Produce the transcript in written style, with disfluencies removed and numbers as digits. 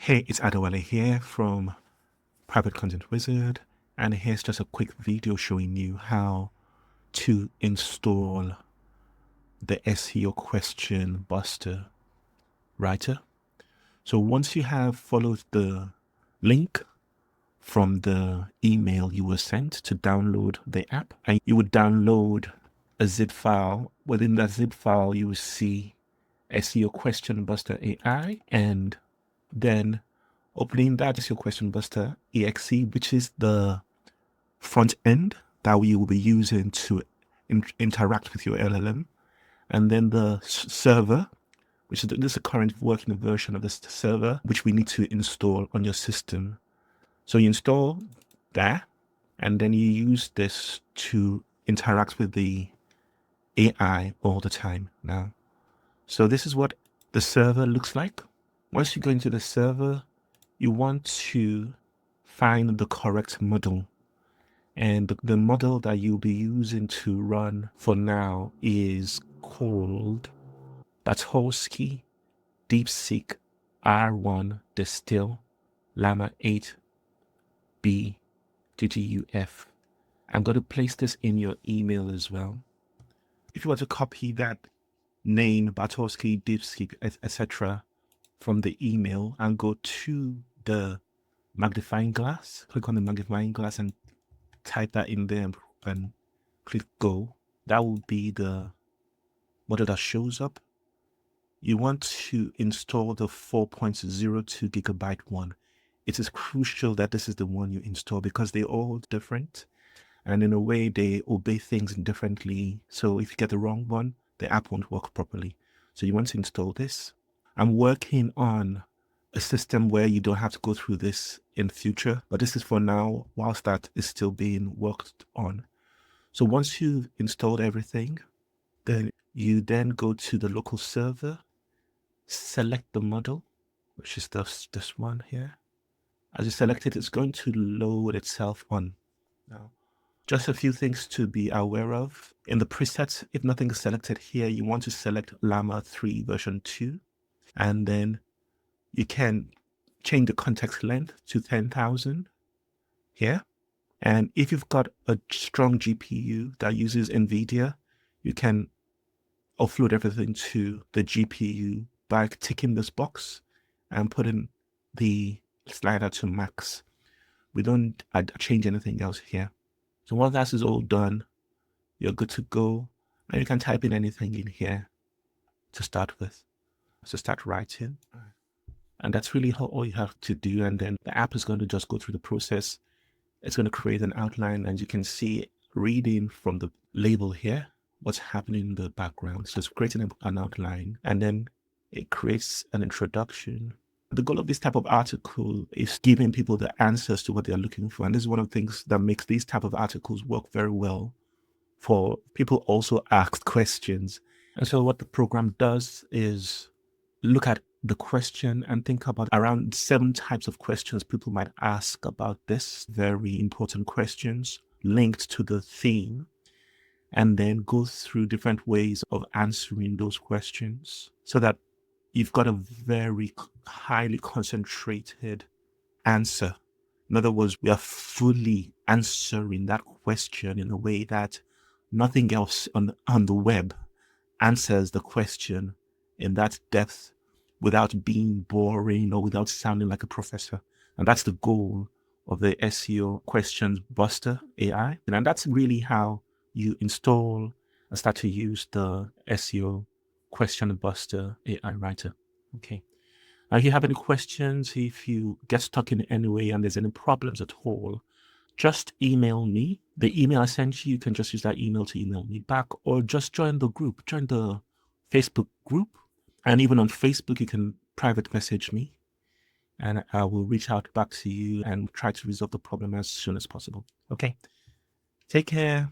Hey, it's Adewale here from Private Content Wizard, and here's just a quick video showing you how to install the SEO question buster writer. So once you have followed the link from the email you were sent to download the app, and you would download a zip file. Within that zip file, you will see SEO question buster AI, and then opening that SEO question buster exe, which is the front end that we will be using to interact with your LLM, and then the server, which is this is the current working version of this server, which we need to install on your system. So you install that, and then you use this to interact with the AI all the time now. So this is what the server looks like. Once you go into the server, you want to find the correct model. And the model that you'll be using to run for now is called Batorsky DeepSeek R1 Distill Llama 8B GGUF. I'm going to place this in your email as well. If you want to copy that name, Batorsky, DeepSeek, etc., from the email and go to the magnifying glass, click on the magnifying glass and type that in there and click go. That will be the model that shows up. You want to install the 4.02 gigabyte one. It is crucial that this is the one you install because they're all different, and in a way they obey things differently. So if you get the wrong one, the app won't work properly. So you want to install this. I'm working on a system where you don't have to go through this in future, but this is for now whilst that is still being worked on. So once you've installed everything, then you then go to the local server, select the model, which is this one here. As you select it, it's going to load itself on. Now, just a few things to be aware of. In the presets, if nothing is selected here, you want to select Llama 3 version 2, and then you can change the context length to 10,000 here. And if you've got a strong GPU that uses NVIDIA, you can offload everything to the GPU by ticking this box and putting the slider to max. We don't change anything else here. So once that is all done, you're good to go. And you can type in anything in here to start with. So start writing. And that's really all you have to do. And then the app is going to just go through the process. It's going to create an outline, and you can see reading from the label here what's happening in the background. So it's creating an outline, and then it creates an introduction. The goal of this type of article is giving people the answers to what they're looking for. And this is one of the things that makes these type of articles work very well for people also ask questions. And so what the program does is look at the question and think about around 7 types of questions people might ask about this, very important questions linked to the theme, and then go through different ways of answering those questions so that you've got a very highly concentrated answer. In other words, we are fully answering that question in a way that nothing else on the web answers the question in that depth without being boring or without sounding like a professor. And that's the goal of the SEO Questions Buster AI. And that's really how you install and start to use the SEO Question Buster AI writer. Okay. Now, if you have any questions, if you get stuck in any way and there's any problems at all, just email me. The email I sent you, you can just use that email to email me back, or just join the group, join the Facebook group. And even on Facebook, you can private message me and I will reach out back to you and try to resolve the problem as soon as possible. Okay. Take care.